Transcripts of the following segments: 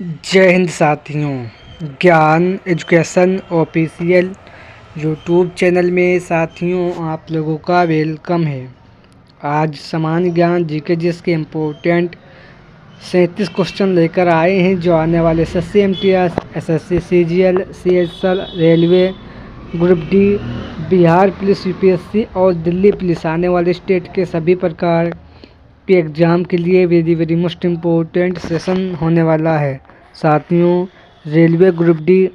जय हिंद साथियों। ज्ञान एजुकेशन ऑफिशियल यूट्यूब चैनल में साथियों आप लोगों का वेलकम है। आज सामान्य ज्ञान जीके जिसके इम्पोर्टेंट 37 क्वेश्चन लेकर आए हैं जो आने वाले SSC MTS, SSC CGL, CSL, railway, group D, Bihar police UPSC और दिल्ली पुलिस आने वाले स्टेट के सभी प्रकार के एग्ज़ाम के लिए वेरी मोस्ट इम्पोर्टेंट सेशन होने वाला है। साथियों, रेलवे ग्रुप डी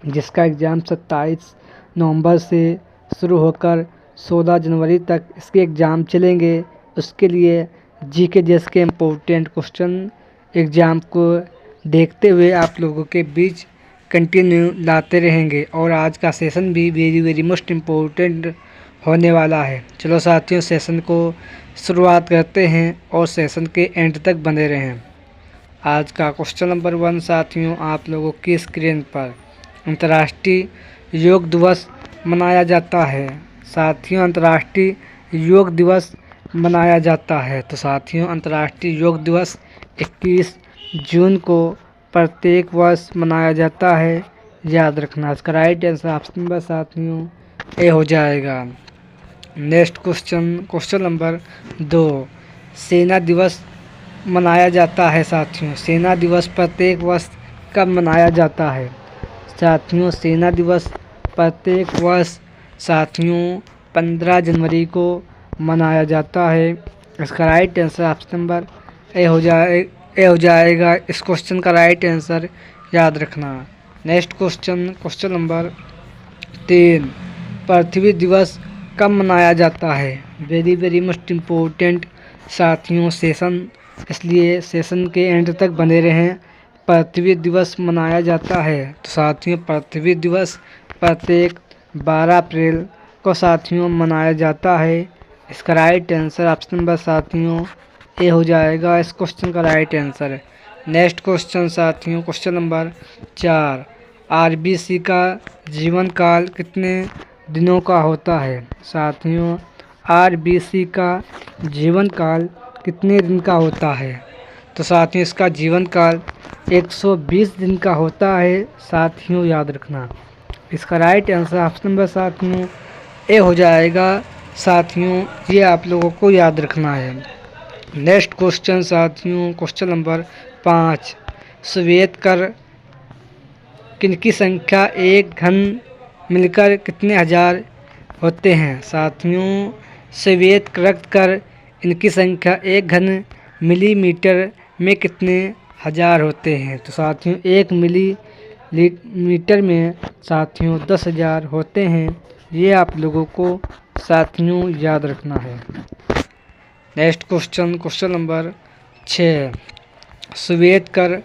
जिसका एग्ज़ाम 27 नवंबर से शुरू होकर 16 जनवरी तक इसके एग्ज़ाम चलेंगे, उसके लिए जीके जैसे के इम्पोर्टेंट क्वेश्चन एग्ज़ाम को देखते हुए आप लोगों के बीच कंटिन्यू लाते रहेंगे और आज का सेशन भी वेरी मोस्ट इम्पोर्टेंट होने वाला है। चलो साथियों, सेशन को शुरुआत करते हैं और सेशन के एंड तक बने रहें। आज का क्वेश्चन नंबर 1 साथियों आप लोगों की स्क्रीन पर अंतर्राष्ट्रीय योग दिवस मनाया जाता है। साथियों, अंतर्राष्ट्रीय योग दिवस मनाया जाता है। तो साथियों, अंतर्राष्ट्रीय योग दिवस 21 जून को प्रत्येक वर्ष मनाया जाता है, याद रखना। इसका राइट आंसर ऑप्शन नंबर साथियों ए हो जाएगा। नेक्स्ट क्वेश्चन नंबर 2 सेना दिवस मनाया जाता है। साथियों, सेना दिवस प्रत्येक वर्ष कब मनाया जाता है? साथियों, सेना दिवस प्रत्येक वर्ष साथियों 15 जनवरी को मनाया जाता है। इसका right answer option number A हो जाएगा। इस क्वेश्चन का राइट आंसर याद रखना। नेक्स्ट क्वेश्चन नंबर 3 पृथ्वी दिवस कब मनाया जाता है? वेरी मोस्ट इम्पोर्टेंट साथियों सेशन, इसलिए सेशन के एंड तक बने रहें। पृथ्वी दिवस मनाया जाता है तो साथियों पृथ्वी दिवस प्रत्येक 12 अप्रैल को साथियों मनाया जाता है। इसका राइट आंसर ऑप्शन नंबर साथियों ए हो जाएगा। इस क्वेश्चन का राइट आंसर। नेक्स्ट क्वेश्चन साथियों, क्वेश्चन नंबर 4 आरबीसी का जीवन काल कितने दिनों का होता है? साथियों, आरबीसी का जीवन काल कितने दिन का होता है? तो साथियों इसका जीवन काल 120 दिन का होता है। साथियों याद रखना। इसका राइट आंसर ऑप्शन नंबर साथियों ए हो जाएगा। साथियों ये आप लोगों को याद रखना है। नेक्स्ट क्वेश्चन साथियों, क्वेश्चन नंबर 5 श्वेत कर किनकी संख्या एक घन मिलकर कितने हजार होते हैं? साथियों, श्वेत रक्त कर इनकी संख्या एक घन मिलीमीटर में कितने हजार होते हैं? तो साथियों 1 मिलीमीटर में साथियों 10,000 होते हैं। ये आप लोगों को साथियों याद रखना है। नेक्स्ट क्वेश्चन नंबर 6 श्वेत कर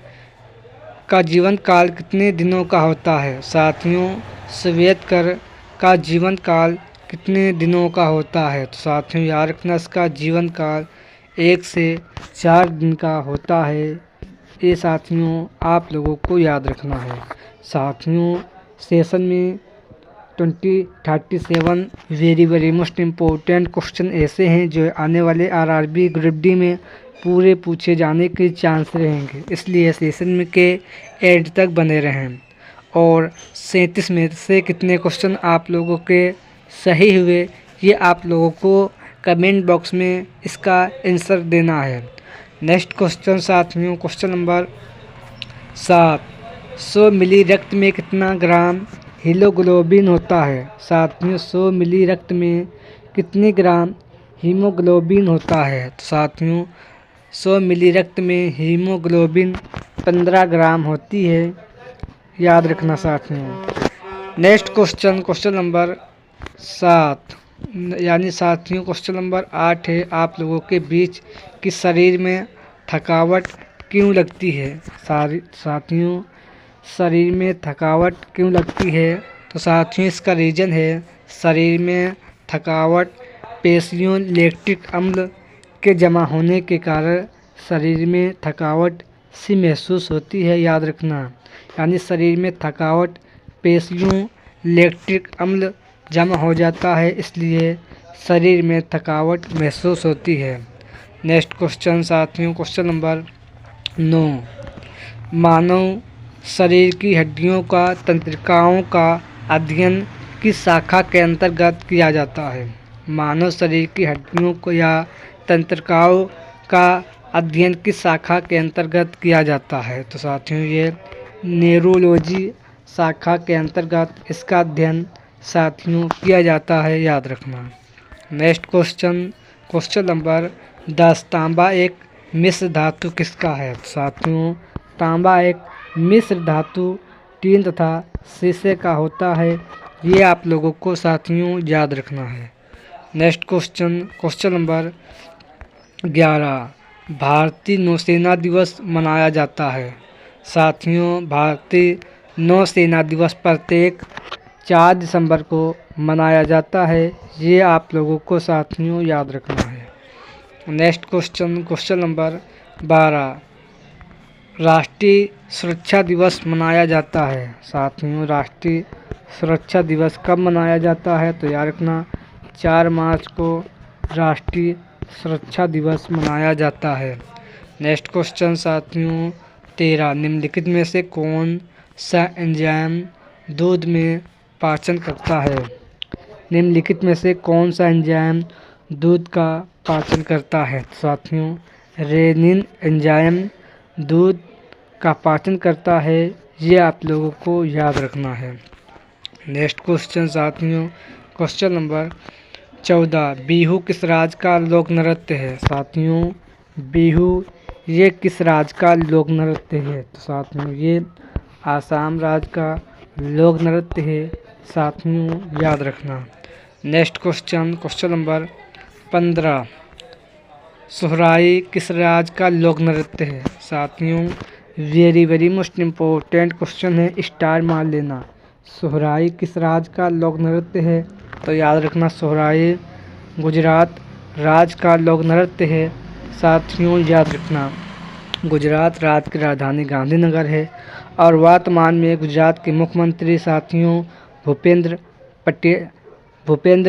का जीवन काल कितने दिनों का होता है? साथियों, श्वेत कर का जीवन काल कितने दिनों का होता है? तो साथियों याद रखना इसका जीवन काल 1 से 4 दिन का होता है। ये साथियों आप लोगों को याद रखना है। साथियों सेशन में 37 वेरी मोस्ट इम्पोर्टेंट क्वेश्चन ऐसे हैं जो आने वाले आरआरबी ग्रुप डी में पूरे पूछे जाने के चांस रहेंगे, इसलिए सेशन में के एंड तक बने रहें। और 37 में से कितने क्वेश्चन आप लोगों के सही हुए ये आप लोगों को कमेंट बॉक्स में इसका आंसर देना है। नेक्स्ट क्वेश्चन साथियों, क्वेश्चन नंबर 7 100 मिली रक्त में कितना ग्राम हीमोग्लोबिन होता है? साथियों 100 मिली रक्त में कितने ग्राम हीमोग्लोबिन होता है? तो साथियों 100 मिली रक्त में हीमोग्लोबिन 15 ग्राम होती है, याद रखना साथियों। नेक्स्ट क्वेश्चन नंबर 7 यानी साथियों क्वेश्चन नंबर 8 है आप लोगों के बीच कि शरीर में थकावट क्यों लगती है? साथियों शरीर में थकावट क्यों लगती है? तो साथियों इसका रीज़न है शरीर में थकावट पेशियों लैक्टिक अम्ल के जमा होने के कारण शरीर में थकावट सी महसूस होती है, याद रखना। यानी शरीर में थकावट पेशियों लैक्टिक अम्ल जमा हो जाता है, इसलिए शरीर में थकावट महसूस होती है। नेक्स्ट क्वेश्चन साथियों, क्वेश्चन नंबर 9 मानव शरीर की हड्डियों का तंत्रिकाओं का अध्ययन किस शाखा के अंतर्गत किया जाता है? मानव शरीर की हड्डियों को या तंत्रिकाओं का अध्ययन किस शाखा के अंतर्गत किया जाता है? तो साथियों ये न्यूरोलॉजी शाखा के अंतर्गत इसका अध्ययन साथियों किया जाता है, याद रखना। Next question number 10। तांबा एक मिश्र धातु किसका है? साथियों तांबा एक मिश्र धातु टीन तथा शीशे का होता है, ये आप लोगों को साथियों याद रखना है। Next question number 11। भारतीय नौसेना दिवस मनाया जाता है। साथियों भारतीय नौसेना दिवस प्रत्येक 4 दिसंबर को मनाया जाता है, ये आप लोगों को साथियों याद रखना है। Next question number 12। राष्ट्रीय सुरक्षा दिवस मनाया जाता है। साथियों राष्ट्रीय सुरक्षा दिवस कब मनाया जाता है? तो याद रखना 4 मार्च को राष्ट्रीय सुरक्षा दिवस मनाया जाता है। नेक्स्ट क्वेश्चन साथियों 13। निम्नलिखित में से कौन सा एंजाइम दूध में पाचन करता है? निम्नलिखित में से कौन सा एंजाइम दूध का पाचन करता है? साथियों रेनिन एंजाइम दूध का पाचन करता है, ये आप लोगों को याद रखना है। नेक्स्ट क्वेश्चन साथियों क्वेश्चन नंबर 14। बिहू किस राज्य का लोक नृत्य है? साथियों बिहू ये किस राज्य का लोक नृत्य है? तो साथियों ये आसाम राज्य का लोक नृत्य है, साथियों याद रखना। Next question number 15। सोहराई किस राज्य का लोक नृत्य है? साथियों वेरी मोस्ट इम्पोर्टेंट क्वेश्चन है, स्टार मान लेना। सोहराई किस राज्य का लोक नृत्य है? तो याद रखना सोहराई गुजरात राज्य का लोक नृत्य है, साथियों याद रखना। गुजरात राज्य की राजधानी गांधीनगर है और वर्तमान में गुजरात के मुख्यमंत्री साथियों भूपेंद्र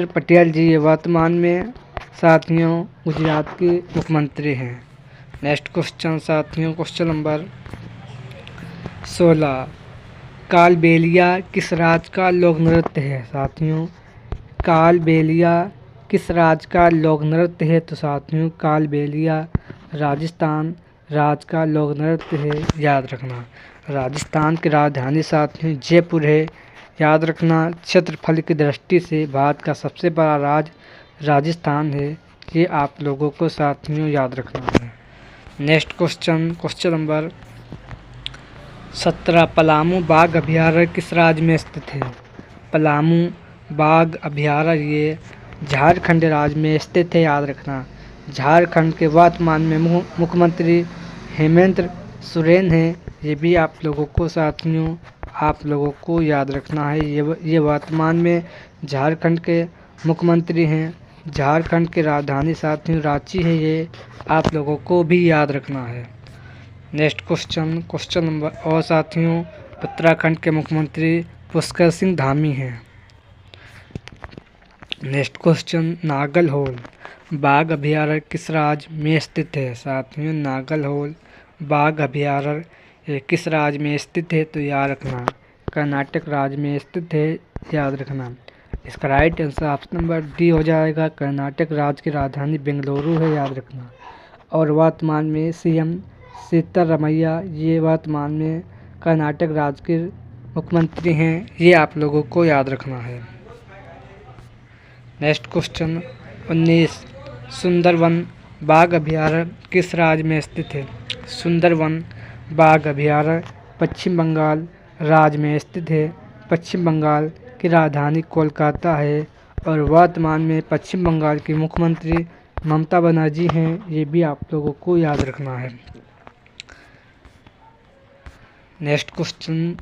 पटेल जी ये वर्तमान में साथियों गुजरात के मुख्यमंत्री हैं। नेक्स्ट क्वेश्चन साथियों क्वेश्चन नंबर 16। कालबेलिया किस राज्य का लोक नृत्य है? साथियों कालबेलिया किस राज्य का लोक नृत्य है? तो साथियों कालबेलिया राजस्थान राज्य का लोक नृत्य है, याद रखना। राजस्थान की राजधानी साथियों जयपुर है, याद रखना। क्षेत्रफल की दृष्टि से भारत का सबसे बड़ा राज्य राजस्थान है, ये आप लोगों को साथियों याद रखना है। Next question number 17। पलामू बाघ अभयारण्य किस राज्य में स्थित है? पलामू बाघ अभयारण्य ये झारखंड राज्य में स्थित है, याद रखना। झारखंड के वर्तमान में मुख्यमंत्री हेमंत सोरेन हैं, ये भी आप लोगों को साथियों आप लोगों को याद रखना है। ये वर्तमान में झारखंड के मुख्यमंत्री हैं। झारखंड की राजधानी साथियों रांची है, ये आप लोगों को भी याद रखना है। नेक्स्ट क्वेश्चन नंबर और साथियों उत्तराखंड के मुख्यमंत्री पुष्कर सिंह धामी हैं। नेक्स्ट क्वेश्चन नागलहोल बाघ अभयारण्य किस राज्य में स्थित है? साथियों नागलहोल बाघ अभयारण्य किस राज्य में स्थित है? तो याद रखना कर्नाटक राज्य में स्थित है, याद रखना। इसका right answer option number D हो जाएगा। कर्नाटक राज्य की राजधानी बेंगलुरु है, याद रखना। और वर्तमान में सीएम सिद्धरामैया ये वर्तमान में कर्नाटक राज्य के मुख्यमंत्री हैं, ये आप लोगों को याद रखना है। Next question 19। सुंदरवन बाघ अभयारण्य किस राज्य में स्थित है? सुंदरवन बाघ अभयारण्य पश्चिम बंगाल राज्य में स्थित है। पश्चिम बंगाल की राजधानी कोलकाता है और वर्तमान में पश्चिम बंगाल की मुख्यमंत्री ममता बनर्जी हैं, ये भी आप लोगों को याद रखना है। Next question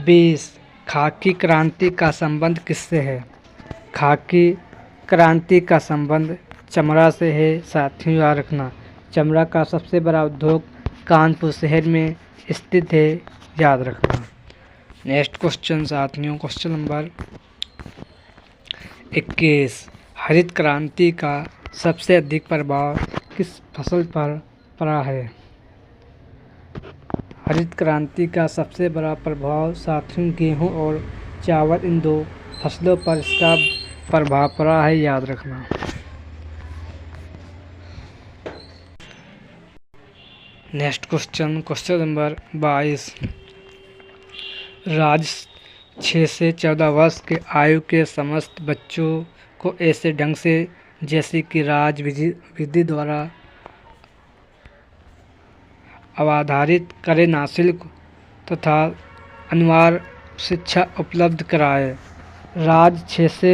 20। खाकी क्रांति का संबंध किससे है? खाकी क्रांति का संबंध चमड़ा से है, साथियों याद रखना। चमड़ा का सबसे बड़ा उद्योग कानपुर शहर में स्थित है, याद रखना। नेक्स्ट क्वेश्चन साथियों क्वेश्चन नंबर 21। हरित क्रांति का सबसे अधिक प्रभाव किस फसल पर पड़ा है? हरित क्रांति का सबसे बड़ा प्रभाव साथियों गेहूं और चावल इन दो फसलों पर इसका प्रभाव पड़ा है, याद रखना। Next question number 22। राज्य 6 से 14 वर्ष के आयु के समस्त बच्चों को ऐसे ढंग से जैसे कि राज्य विधि द्वारा अवाधारित करे निःशुल्क तथा अनिवार्य शिक्षा उपलब्ध कराए। राज्य 6 से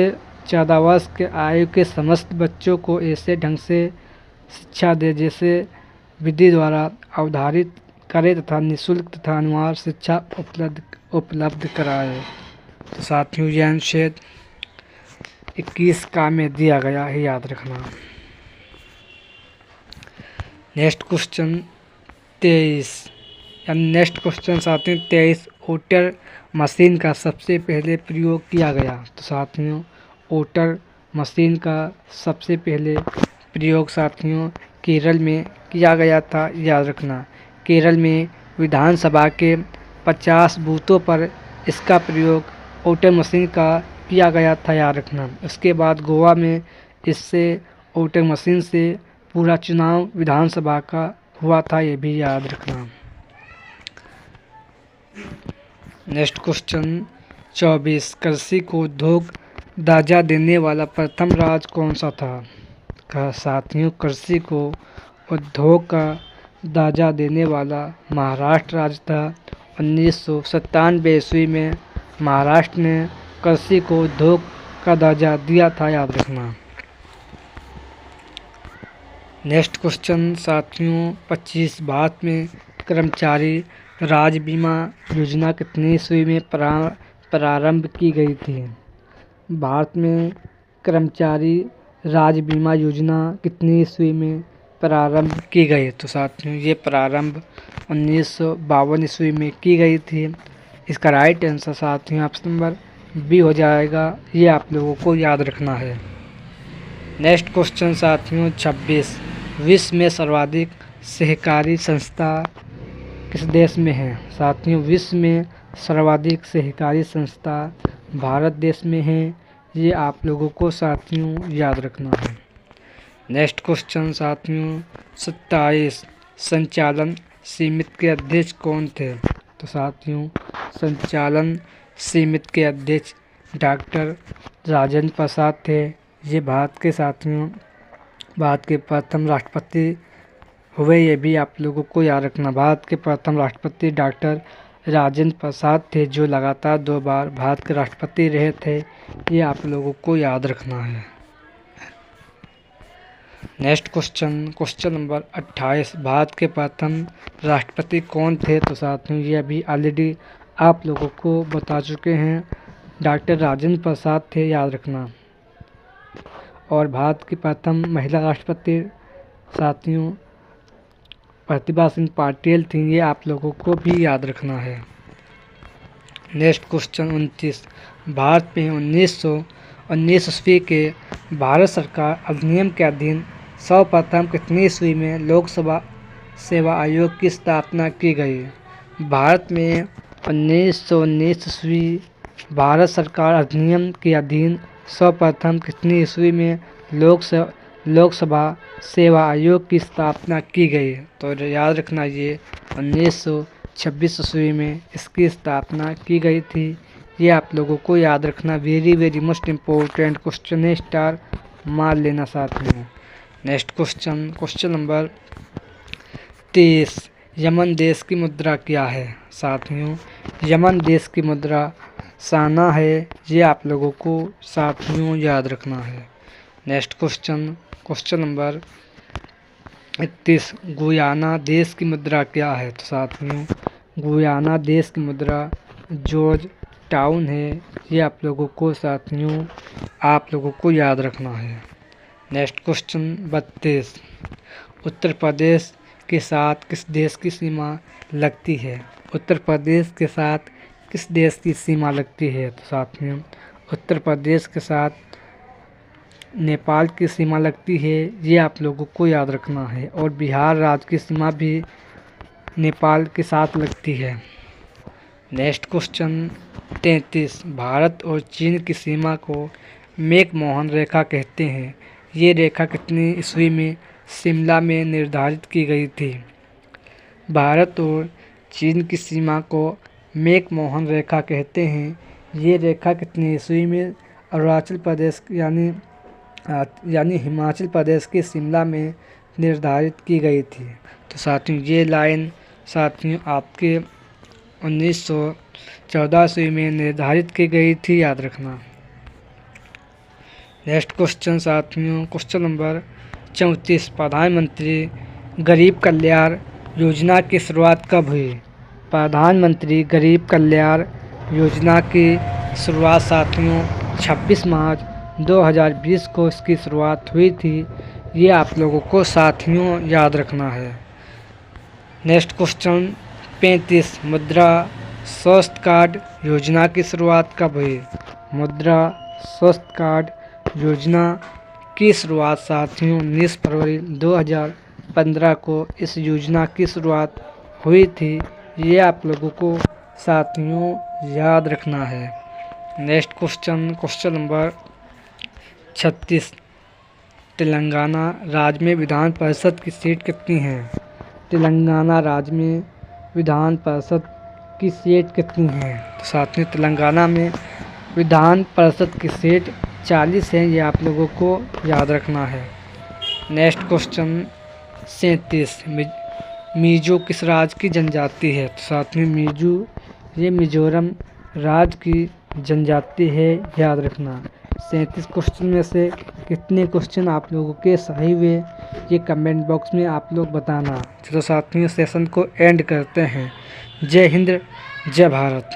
14 वर्ष के आयु के समस्त बच्चों को ऐसे ढंग से शिक्षा दे जैसे विधि द्वारा अवधारित करे तथा निःशुल्क तथा अनिवार्य शिक्षा उपलब्ध कराए। तो साथियों यह अनुच्छेद 21 का में दिया गया है, याद रखना। Next question 23। नेक्स्ट क्वेश्चन साथियों 23। वोटर मशीन का सबसे पहले प्रयोग किया गया। तो साथियों वोटर मशीन का सबसे पहले प्रयोग साथियों केरल में किया गया था, याद रखना। केरल में विधानसभा के 50 बूथों पर इसका प्रयोग वोटर मशीन का किया गया था, याद रखना। उसके बाद गोवा में इससे वोटर मशीन से पूरा चुनाव विधानसभा का हुआ था, ये भी याद रखना। Next question 24। कृषि को उद्योग दर्जा देने वाला प्रथम राज्य कौन सा था। साथियों कृषि को उद्योग का दर्जा देने वाला महाराष्ट्र राज्य था। 1997 ईस्वी में महाराष्ट्र ने कृषि को उद्योग का दर्जा दिया था, याद रखना। नेक्स्ट क्वेश्चन साथियों 25। भारत में कर्मचारी राज्य बीमा योजना कितनी ईस्वी में प्रारंभ की गई थी। भारत में कर्मचारी राज्य बीमा योजना कितनी ईस्वी में प्रारंभ की गई। तो साथियों ये प्रारंभ 1952 ईस्वी में की गई थी। इसका राइट आंसर साथियों ऑप्शन नंबर बी हो जाएगा, ये आप लोगों को याद रखना है। नेक्स्ट क्वेश्चन साथियों 26। विश्व में सर्वाधिक सहकारी संस्था किस देश में है। साथियों विश्व में सर्वाधिक सहकारी संस्था भारत देश में है, ये आप लोगों को साथियों याद रखना है। नेक्स्ट क्वेश्चन साथियों 27। संचालन समिति के अध्यक्ष कौन थे। तो साथियों संचालन समिति के अध्यक्ष डॉक्टर राजेंद्र प्रसाद थे। ये भारत के प्रथम राष्ट्रपति हुए, ये भी आप लोगों को याद रखना। भारत के प्रथम राष्ट्रपति डॉक्टर राजेंद्र प्रसाद थे, जो लगातार 2 बार भारत के राष्ट्रपति रहे थे, ये आप लोगों को याद रखना है। Next question number 28। भारत के प्रथम राष्ट्रपति कौन थे। तो साथियों ये अभी ऑलरेडी आप लोगों को बता चुके हैं, डॉक्टर राजेंद्र प्रसाद थे, याद रखना। और भारत की प्रथम महिला राष्ट्रपति साथियों प्रतिभा सिंह पाटिल थी, ये आप लोगों को भी याद रखना है। Next question 29। भारत में 1919 ईस्वी के भारत सरकार अधिनियम के अधीन सर्वप्रथम कितनी ईस्वी में लोकसभा सेवा आयोग की स्थापना की गई। भारत में 1919 ईस्वी भारत सरकार अधिनियम के अधीन सर्वप्रथम कितनी ईस्वी में लोकसभा सेवा आयोग की स्थापना की गई। तो याद रखना ये 1926 ईस्वी में इसकी स्थापना की गई थी, ये आप लोगों को याद रखना। वेरी मोस्ट इम्पोर्टेंट क्वेश्चन है, स्टार मार लेना साथ में। Next question number 23। यमन देश की मुद्रा क्या है। साथियों यमन देश की मुद्रा साना है, ये आप लोगों को साथियों याद रखना है। Next question number 31। गुयाना देश की मुद्रा क्या है। तो साथियों गुयाना देश की मुद्रा जॉर्ज टाउन है, ये आप लोगों को साथियों आप लोगों को याद रखना है। Next question 32। उत्तर प्रदेश के साथ किस देश की सीमा लगती है। उत्तर प्रदेश के साथ किस देश की सीमा लगती है। तो साथियों उत्तर प्रदेश के साथ नेपाल की सीमा लगती है, ये आप लोगों को याद रखना है। और बिहार राज्य की सीमा भी नेपाल के साथ लगती है। नेक्स्ट क्वेश्चन 33, भारत और चीन की सीमा को मैकमोहन रेखा कहते हैं। ये रेखा कितनी ईस्वी में शिमला में निर्धारित की गई थी? भारत और चीन की सीमा को मैकमोहन रेखा कहते हैं। ये रेखा कितनी ईस्वी में अरुणाचल प्रदेश यानी हिमाचल प्रदेश के शिमला में निर्धारित की गई थी। तो साथियों ये लाइन साथियों आपके 1914 ईस्वी में निर्धारित की गई थी, याद रखना। नेक्स्ट क्वेश्चन साथियों क्वेश्चन नंबर 34, प्रधानमंत्री गरीब कल्याण योजना की शुरुआत कब हुई? प्रधानमंत्री गरीब कल्याण योजना की शुरुआत साथियों 26 मार्च 2020 को इसकी शुरुआत हुई थी। ये आप लोगों को साथियों याद रखना है। नेक्स्ट क्वेश्चन 35, मुद्रा स्वास्थ्य कार्ड योजना की शुरुआत कब हुई? मुद्रा स्वास्थ्य कार्ड योजना की शुरुआत साथियों 19 फरवरी 2015 को इस योजना की शुरुआत हुई थी। ये आप लोगों को साथियों याद रखना है। नेक्स्ट क्वेश्चन नंबर 36, तेलंगाना राज्य में विधान परिषद की सीट कितनी है? तेलंगाना राज्य में विधान परिषद की सीट कितनी है? तो साथियों तेलंगाना में विधान परिषद की सीट 40 है। ये आप लोगों को याद रखना है। नेक्स्ट क्वेश्चन 37, मिजो किस राज्य की जनजाति है? तो साथियों मिजो ये मिजोरम राज्य की जनजाति है, याद रखना। 37 क्वेश्चन में से कितने क्वेश्चन आप लोगों के सही हुए ये कमेंट बॉक्स में आप लोग बताना। चलो साथियों सेशन को एंड करते हैं। जय हिंद, जय भारत।